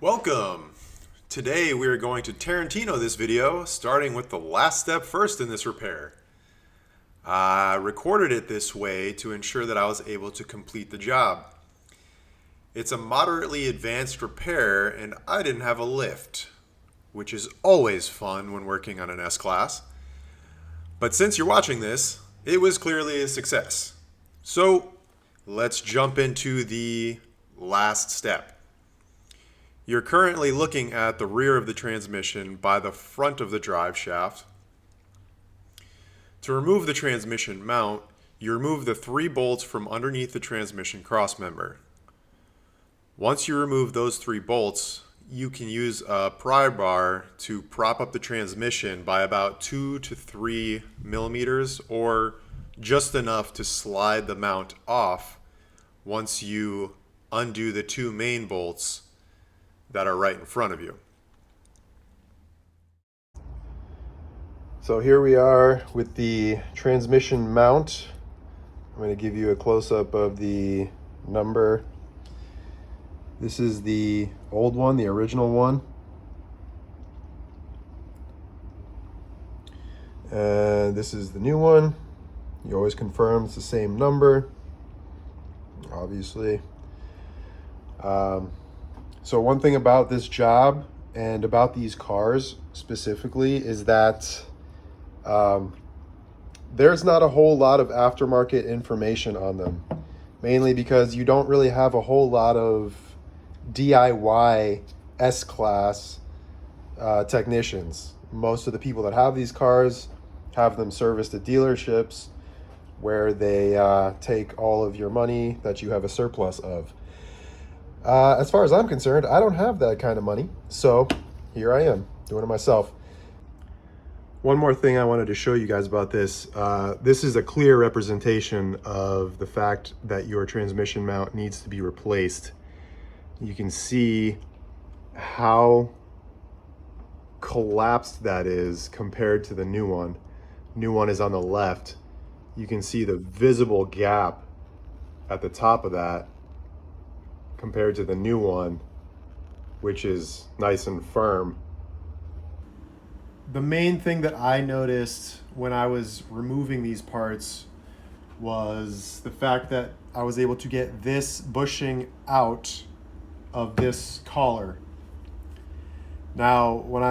Welcome! Today we are going to Tarantino this video, starting with the last step first in this repair. I recorded it this way to ensure that I was able to complete the job. It's a moderately advanced repair and I didn't have a lift, which is always fun when working on an S-Class. But since you're watching this, it was clearly a success. So let's jump into the last step. You're currently looking at the rear of the transmission by the front of the drive shaft. To remove the transmission mount, you remove the 3 bolts from underneath the transmission crossmember. Once you remove those 3 bolts, you can use a pry bar to prop up the transmission by about 2 to 3 millimeters, or just enough to slide the mount off once you undo the 2 main bolts that are right in front of you. So here we are with the transmission mount. I'm going to give you a close-up of the number. This is the old one, the original one. And this is the new one. You always confirm it's the same number, obviously. So one thing about this job and about these cars specifically is that there's not a whole lot of aftermarket information on them, mainly because you don't really have a whole lot of DIY S-Class technicians. Most of the people that have these cars have them serviced at dealerships where they take all of your money that you have a surplus of. As far as I'm concerned, I don't have that kind of money, so here I am, doing it myself. One more thing I wanted to show you guys about this. This is a clear representation of the fact that your transmission mount needs to be replaced. You can see how collapsed that is compared to the new one. New one is on the left. You can see the visible gap at the top of that compared to the new one, which is nice and firm. The main thing that I noticed when I was removing these parts was the fact that I was able to get this bushing out of this collar. Now, when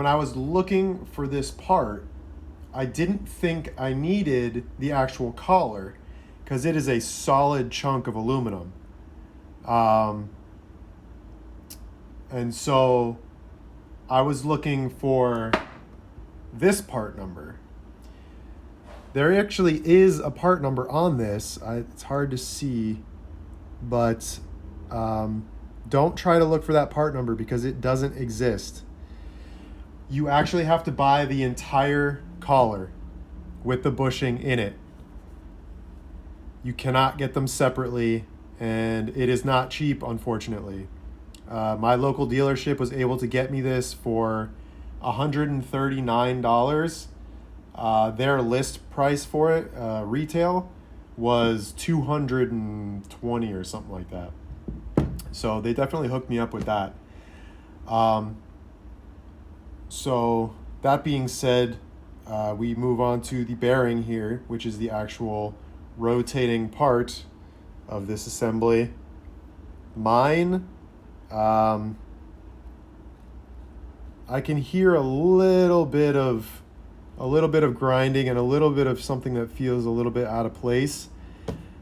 I was looking for this part, I didn't think I needed the actual collar because it is a solid chunk of aluminum. And so I was looking for this part number. There actually is a part number on this. It's hard to see, but don't try to look for that part number because it doesn't exist. You actually have to buy the entire collar with the bushing in it. You cannot get them separately, and it is not cheap, unfortunately. My local dealership was able to get me this for $139. Their list price for it, retail, was $220 or something like that. So they definitely hooked me up with that. So that being said, we move on to the bearing here, which is the actual rotating part of this assembly. Mine, I can hear a little bit of grinding and a little bit of something that feels a little bit out of place.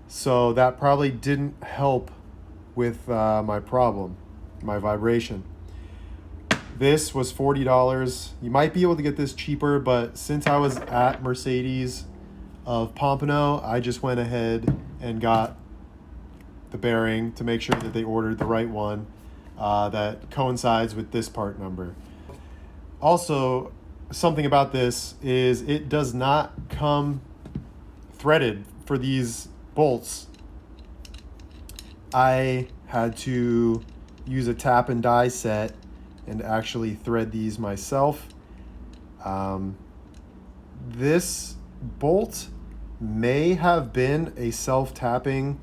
So that probably didn't help with my problem, my vibration. This was $40. You might be able to get this cheaper, but since I was at Mercedes of Pompano, I just went ahead and got the bearing to make sure that they ordered the right one that coincides with this part number. Also, something about this is it does not come threaded for these bolts. I had to use a tap and die set and actually thread these myself. This bolt may have been a self-tapping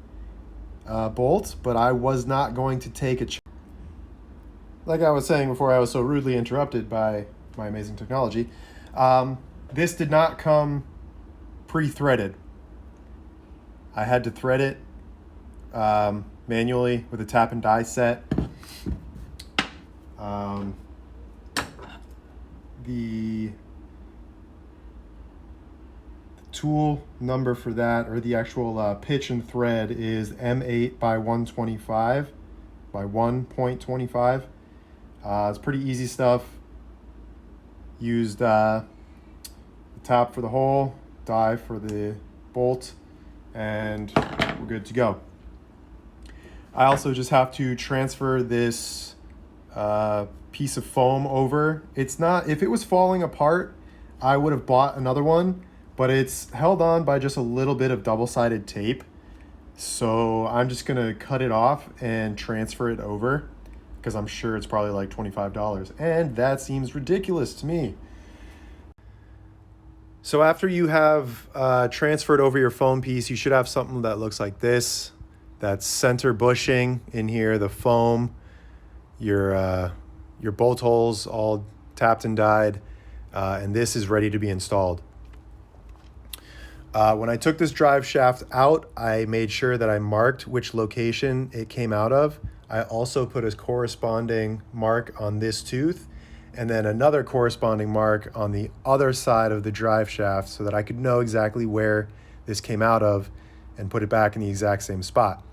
bolt, but I was not going to take a chance. like I was saying before I was so rudely interrupted by my amazing technology, this did not come pre-threaded. I had to thread it manually with a tap and die set. The tool number for that, or the actual pitch and thread, is M8 by 125 by 1.25. It's pretty easy stuff. Used the tap for the hole, die for the bolt, and we're good to go. I also just have to transfer this piece of foam over. It's not, if it was falling apart, I would have bought another one, but it's held on by just a little bit of double-sided tape. So I'm just gonna cut it off and transfer it over, because I'm sure it's probably like $25, and that seems ridiculous to me. So after you have transferred over your foam piece, you should have something that looks like this. That's center bushing in here, the foam, your bolt holes all tapped and died, and this is ready to be installed. When I took this drive shaft out, I made sure that I marked which location it came out of. I also put a corresponding mark on this tooth, and then another corresponding mark on the other side of the drive shaft, so that I could know exactly where this came out of and put it back in the exact same spot.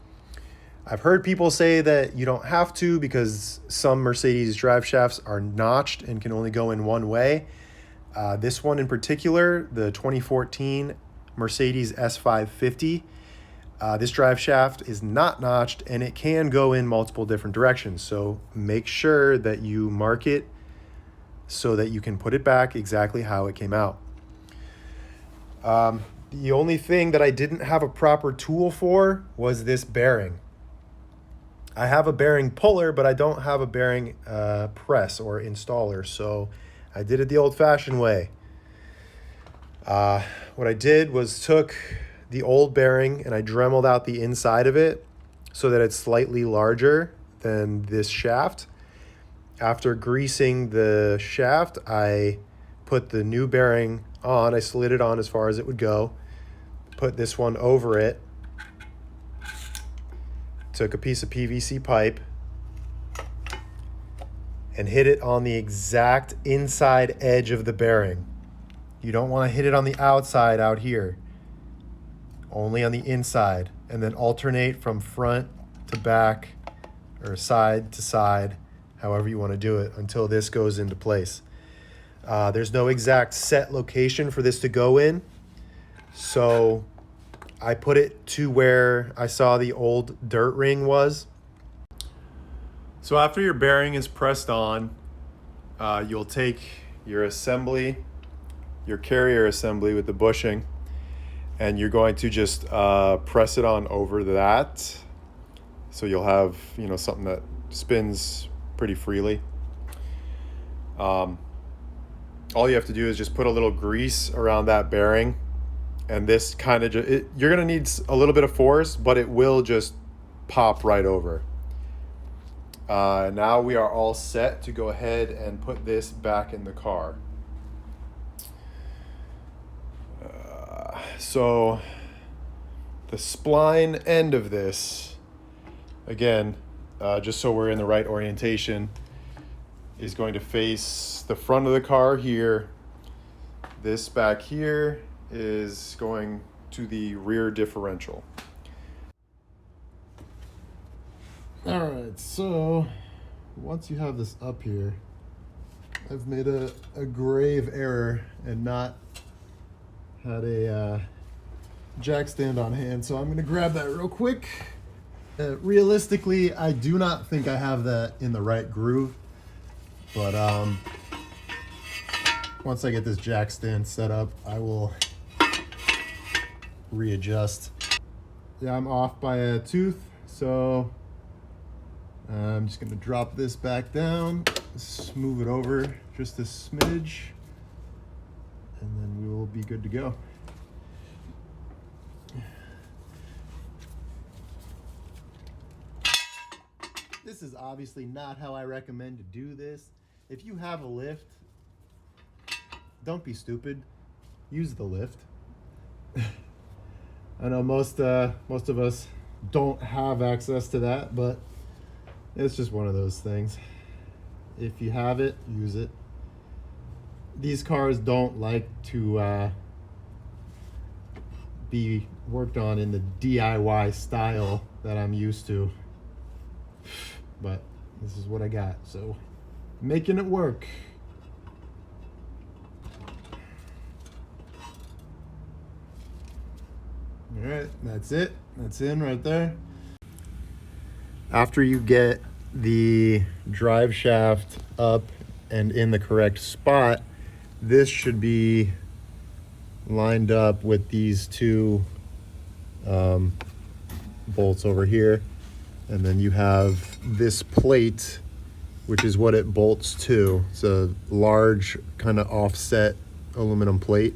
I've heard people say that you don't have to, because some Mercedes drive shafts are notched and can only go in one way. This one in particular, the 2014 Mercedes S550, this drive shaft is not notched, and it can go in multiple different directions. So make sure that you mark it so that you can put it back exactly how it came out. The only thing that I didn't have a proper tool for was this bearing. I have a bearing puller, but I don't have a bearing press or installer, so I did it the old-fashioned way. What I did was took the old bearing and I dremeled out the inside of it so that it's slightly larger than this shaft. After greasing the shaft, I put the new bearing on. I slid it on as far as it would go, put this one over it, took a piece of PVC pipe and hit it on the exact inside edge of the bearing. You don't want to hit it on the outside out here, only on the inside, and then alternate from front to back or side to side, however you want to do it, until this goes into place. There's no exact set location for this to go in, so I put it to where I saw the old dirt ring was. So after your bearing is pressed on, you'll take your assembly, your carrier assembly with the bushing, and you're going to just press it on over that. So you'll have, something that spins pretty freely. All you have to do is just put a little grease around that bearing, and this kind of you're going to need a little bit of force, but it will just pop right over. Now we are all set to go ahead and put this back in the car. So the spline end of this, again, just so we're in the right orientation, is going to face the front of the car here. This back here is going to the rear differential. All right, so once you have this up here, I've made a grave error and not had a jack stand on hand, so I'm gonna grab that real quick. Realistically, I do not think I have that in the right groove, but once I get this jack stand set up, I will readjust. Yeah, I'm off by a tooth, so I'm just gonna drop this back down, smooth it over just a smidge, and then we will be good to go. This This is obviously not how I recommend to do this. If you have a lift, don't be stupid. Use the lift. I know most of us don't have access to that, but it's just one of those things. If you have it, use it. These cars don't like to be worked on in the DIY style that I'm used to, but this is what I got, so making it work. All right, that's it. That's in right there. After you get the drive shaft up and in the correct spot, this should be lined up with these two bolts over here. And then you have this plate, which is what it bolts to. It's a large kind of offset aluminum plate.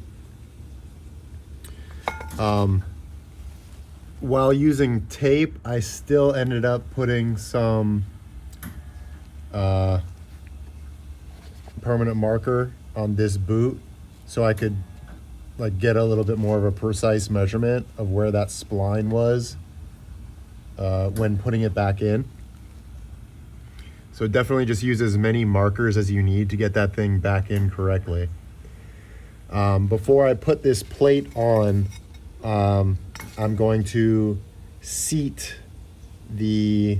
While using tape, I still ended up putting some permanent marker on this boot so I could like get a little bit more of a precise measurement of where that spline was when putting it back in. So definitely just use as many markers as you need to get that thing back in correctly. Before I put this plate on, I'm going to seat the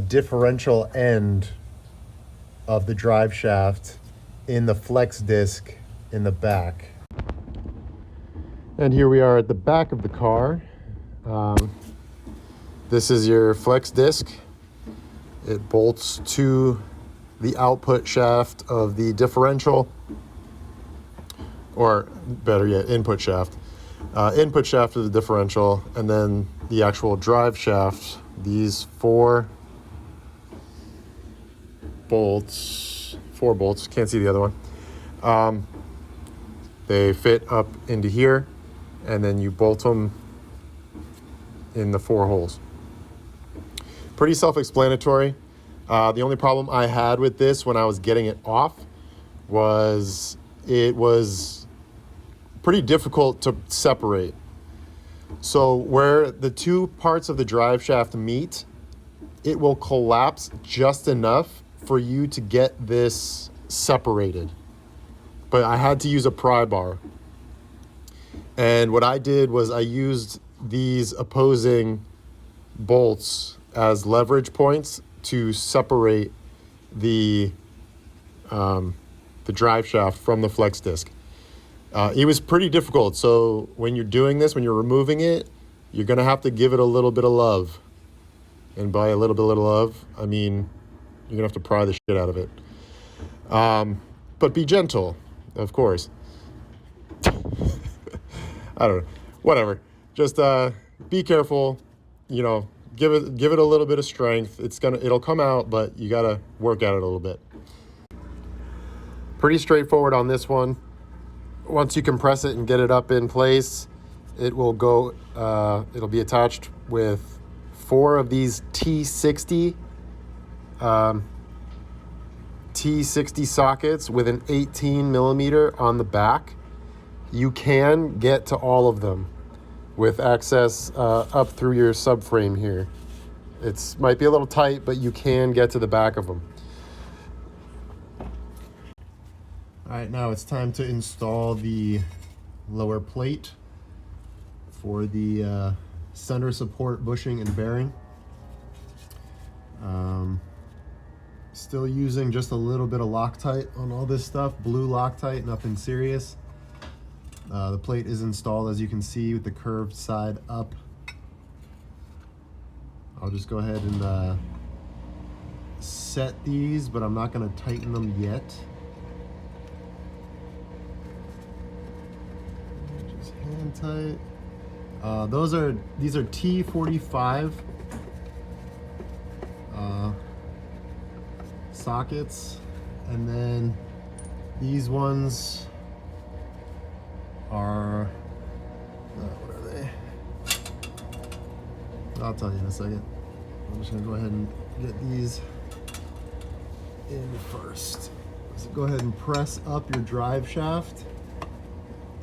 differential end of the drive shaft in the flex disc in the back. And here we are at the back of the car. This is your flex disc. It bolts to the output shaft of the differential, or better yet, input shaft. Input shaft of the differential, and then the actual drive shaft. These four bolts, can't see the other one. They fit up into here, and then you bolt them in the 4 holes. Pretty self-explanatory. The only problem I had with this when I was getting it off was it was pretty difficult to separate. So where the two parts of the drive shaft meet, it will collapse just enough for you to get this separated. But I had to use a pry bar. And what I did was I used these opposing bolts as leverage points to separate the drive shaft from the flex disc. It was pretty difficult. So when you're doing this, when you're removing it, you're going to have to give it a little bit of love. And by a little bit of love, I mean, you're going to have to pry the shit out of it. But be gentle, of course. I don't know. Whatever. Just be careful. You know, give it a little bit of strength. It'll come out, but you got to work at it a little bit. Pretty straightforward on this one. Once you compress it and get it up in place, it will go, it'll be attached with 4 of these T60 sockets with an 18 millimeter on the back. You can get to all of them with access up through your subframe here. It might be a little tight, but you can get to the back of them. All right, now it's time to install the lower plate for the center support bushing and bearing. Still using just a little bit of Loctite on all this stuff, blue Loctite, nothing serious. The plate is installed, as you can see, with the curved side up. I'll just go ahead and set these, but I'm not going to tighten them yet. Just hand tight. These are T45 sockets, and then these ones are what are they? I'll tell you in a second. I'm just gonna go ahead and get these in first. So go ahead and press up your drive shaft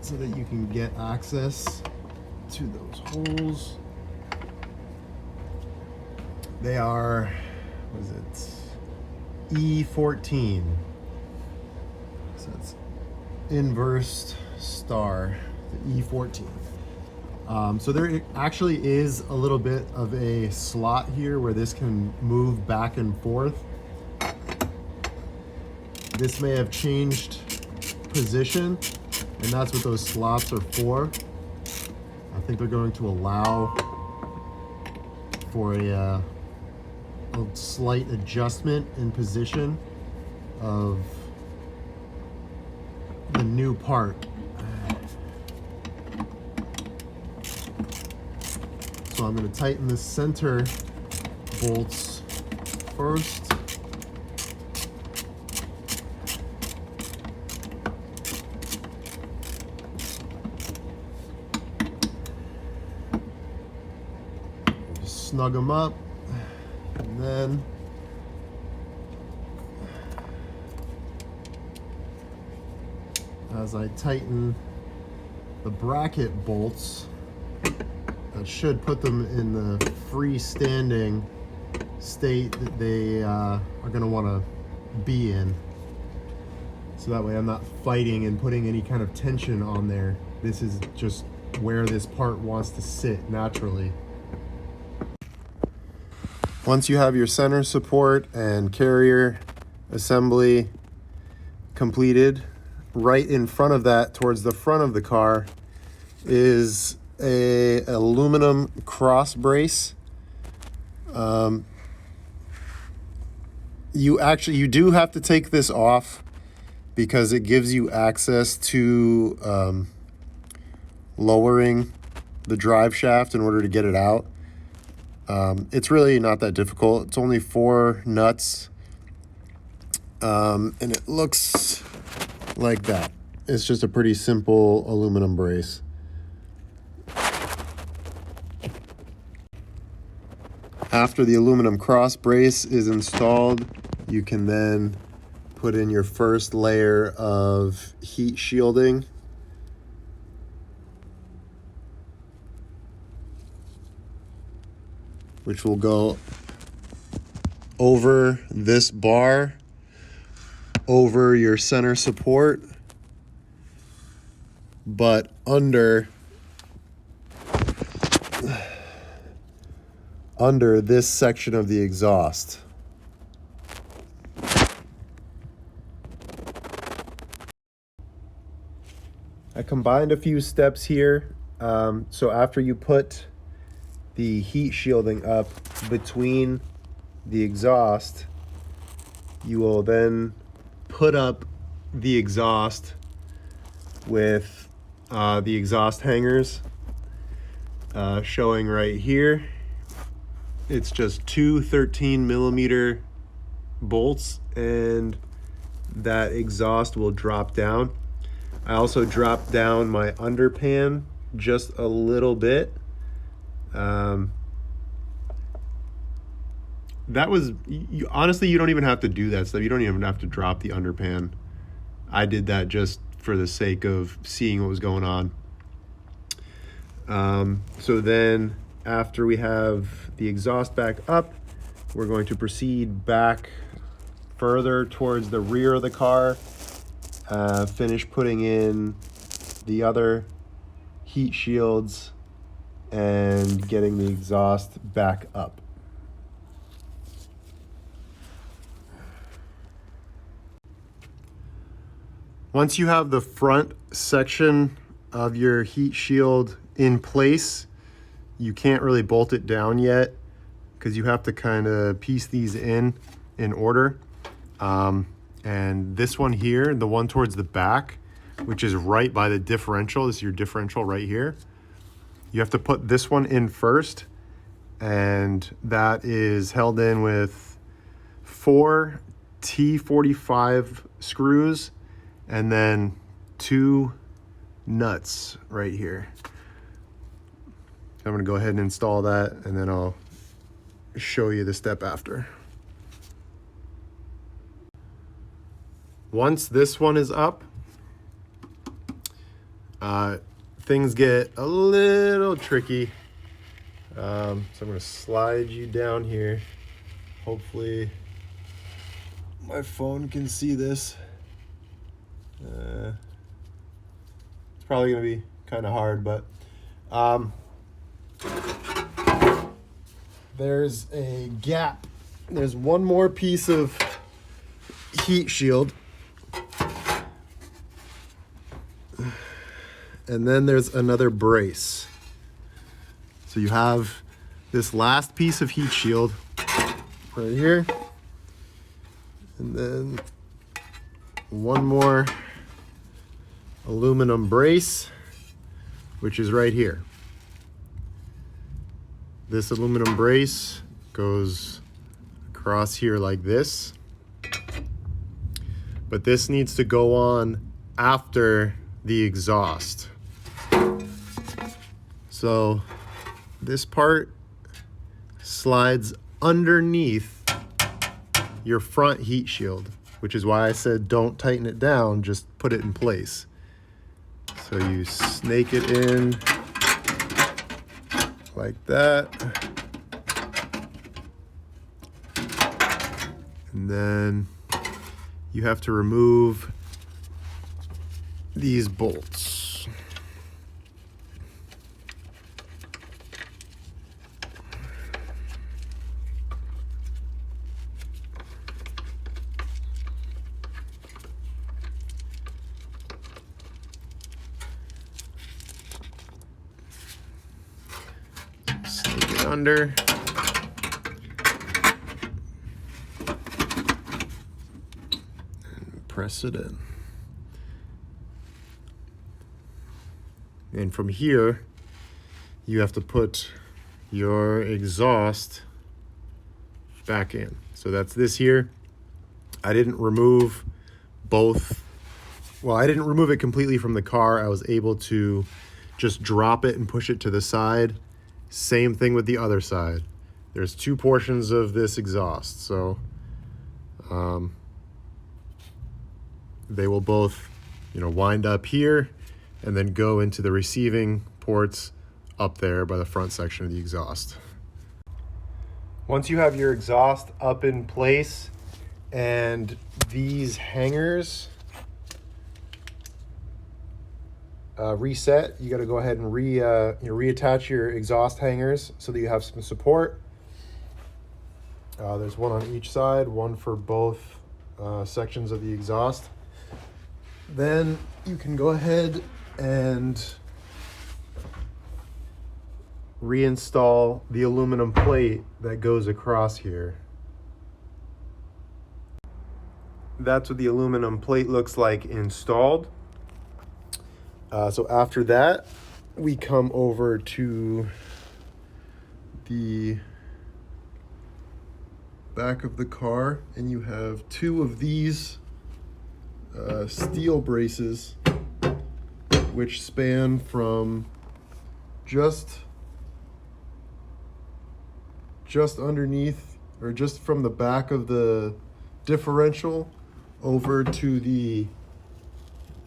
so that you can get access to those holes. They are, what is it? E14. So it's inverse star, the E14. So there actually is a little bit of a slot here where this can move back and forth. This may have changed position, and that's what those slots are for. I think they're going to allow for a slight adjustment in position of the new part. So I'm going to tighten the center bolts first. Just snug them up, and then as I tighten the bracket bolts, that should put them in the freestanding state that they are going to want to be in. So that way I'm not fighting and putting any kind of tension on there. This is just where this part wants to sit naturally. Once you have your center support and carrier assembly completed, right in front of that, towards the front of the car, is a aluminum cross brace. You do have to take this off because it gives you access to lowering the drive shaft in order to get it out. It's really not that difficult. It's only 4 nuts, and it looks like that. It's just a pretty simple aluminum brace. After the aluminum cross brace is installed, you can then put in your first layer of heat shielding. Which will go over this bar, over your center support, but under this section of the exhaust. I combined a few steps here. So after you put the heat shielding up between the exhaust, you will then put up the exhaust with the exhaust hangers showing right here. It's just 2 13mm bolts, and that exhaust will drop down. I also dropped down my underpan just a little bit. That was, honestly, you don't even have to do that stuff. You don't even have to drop the underpan. I did that just for the sake of seeing what was going on. So then after we have the exhaust back up, we're going to proceed back further towards the rear of the car, finish putting in the other heat shields and getting the exhaust back up. Once you have the front section of your heat shield in place, you can't really bolt it down yet because you have to kind of piece these in order. And this one here, the one towards the back, which is right by the differential, this is your differential right here. You have to put this one in first, and that is held in with 4 T45 screws and then 2 nuts right here. I'm gonna go ahead and install that, and then I'll show you the step after. Once this one is up, things get a little tricky. So I'm going to slide you down here. Hopefully my phone can see this. It's probably going to be kind of hard, but there's a gap. There's one more piece of heat shield. And then there's another brace. So you have this last piece of heat shield right here. And then one more aluminum brace, which is right here. This aluminum brace goes across here like this. But this needs to go on after the exhaust. So this part slides underneath your front heat shield, which is why I said don't tighten it down, just put it in place. So you snake it in like that. And then you have to remove these bolts. Snake it under. And press it in. And from here, you have to put your exhaust back in. So that's this here. I didn't remove both. Well, I didn't remove it completely from the car. I was able to just drop it and push it to the side. Same thing with the other side. There's two portions of this exhaust. So they will both, wind up here and then go into the receiving ports up there by the front section of the exhaust. Once you have your exhaust up in place and these hangers reset, you got to go ahead and reattach your exhaust hangers so that you have some support. There's one on each side, one for both sections of the exhaust. Then you can go ahead and reinstall the aluminum plate that goes across here. That's what the aluminum plate looks like installed. So after that, we come over to the back of the car, and you have two of these steel braces which span from just underneath, or just from the back of the differential over to the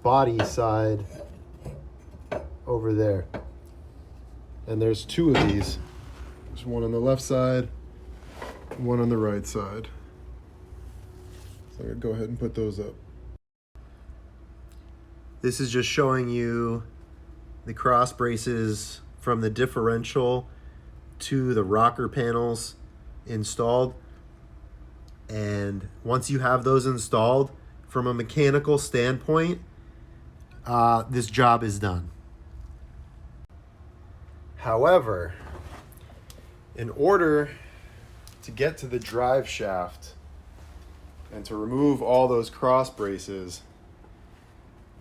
body side over there. And there's two of these. There's one on the left side, one on the right side. So I'm gonna go ahead and put those up. This is just showing you the cross braces from the differential to the rocker panels installed. And once you have those installed, from a mechanical standpoint, this job is done. However, in order to get to the drive shaft and to remove all those cross braces,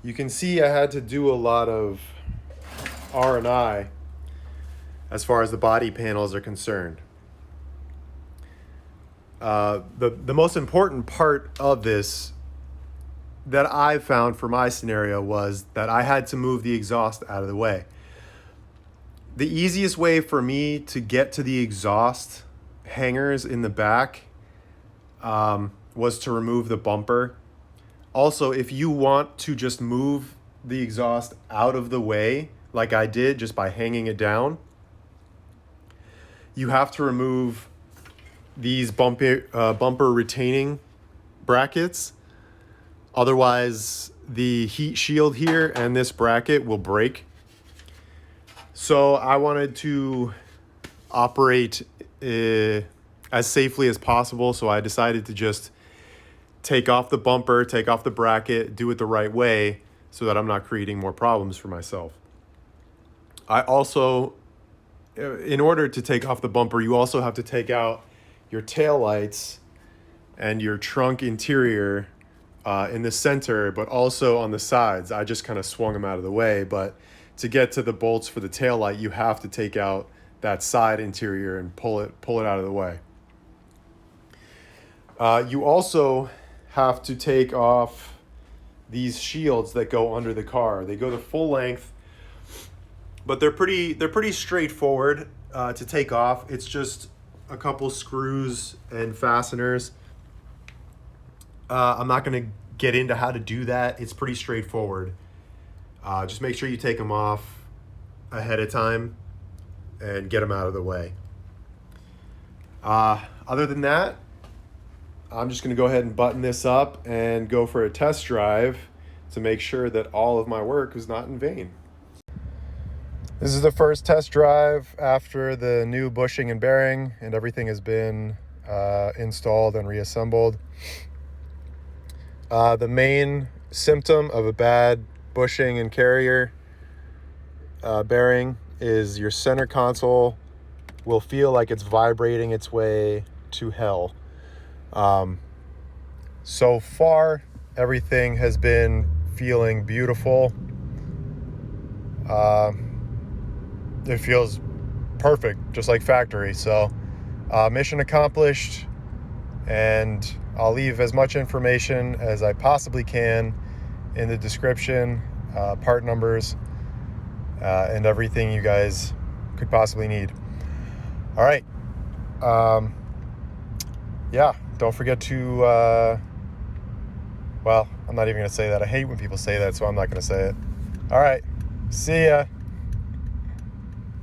you can see I had to do a lot of R&I as far as the body panels are concerned. The most important part of this that I found for my scenario was that I had to move the exhaust out of the way. The easiest way for me to get to the exhaust hangers in the back was to remove the bumper. Also, if you want to just move the exhaust out of the way, like I did just by hanging it down, you have to remove these bumper retaining brackets. Otherwise, the heat shield here and this bracket will break. So I wanted to operate as safely as possible, so I decided to just take off the bumper, take off the bracket, do it the right way so that I'm not creating more problems for myself. I also, in order to take off the bumper, you also have to take out your tail lights and your trunk interior in the center, but also on the sides. I just kind of swung them out of the way, but to get to the bolts for the tail light, you have to take out that side interior and pull it out of the way. You also have to take off these shields that go under the car. They go the full length, but they're pretty straightforward to take off. It's just a couple screws and fasteners. I'm not going to get into how to do that. It's pretty straightforward. Just make sure you take them off ahead of time and get them out of the way. Other than that, I'm just going to go ahead and button this up and go for a test drive to make sure that all of my work was not in vain. This is the first test drive after the new bushing and bearing and everything has been installed and reassembled. The main symptom of a bad bushing and carrier bearing is your center console will feel like it's vibrating its way to hell. So far, everything has been feeling beautiful. It feels perfect, just like factory. So mission accomplished, and I'll leave as much information as I possibly can in the description, part numbers, and everything you guys could possibly need. All right. Yeah, don't forget to, well, I'm not even going to say that. I hate when people say that, so I'm not going to say it. All right. See ya.